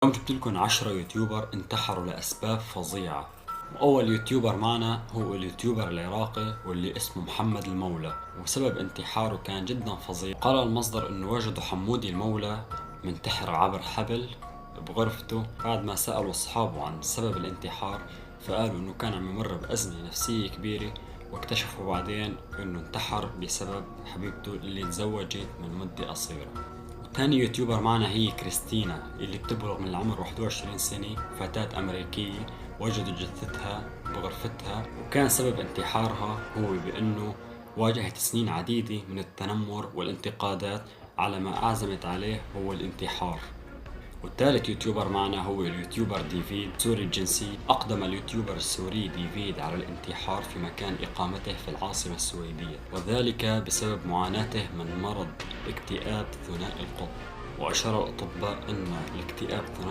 اليوم جبت لكم 10 يوتيوبر انتحروا لأسباب فظيعة. وأول يوتيوبر معنا هو اليوتيوبر العراقي واللي اسمه محمد المولى، وسبب انتحاره كان جدا فظيع. قال المصدر انه وجدوا حمودي المولى منتحر عبر حبل بغرفته بعد ما سألوا أصحابه عن سبب الانتحار، فقالوا انه كان عم يمر بأزمة نفسية كبيرة، واكتشفوا بعدين انه انتحر بسبب حبيبته اللي تزوجت من مدة قصيرة. تاني يوتيوبر معنا هي كريستينا اللي بتبلغ من العمر 21 سنة، فتاة أمريكية وجدوا جثتها بغرفتها، وكان سبب انتحارها هو بأنه واجهت سنين عديدة من التنمر والانتقادات على ما أعزمت عليه هو الانتحار. والثالث يوتيوبر معنا هو اليوتيوبر ديفيد، سوري الجنسية. أقدم اليوتيوبر السوري ديفيد على الانتحار في مكان إقامته في العاصمة السويدية، وذلك بسبب معاناته من مرض اكتئاب ثنائي القطب. وأشار الأطباء أن الاكتئاب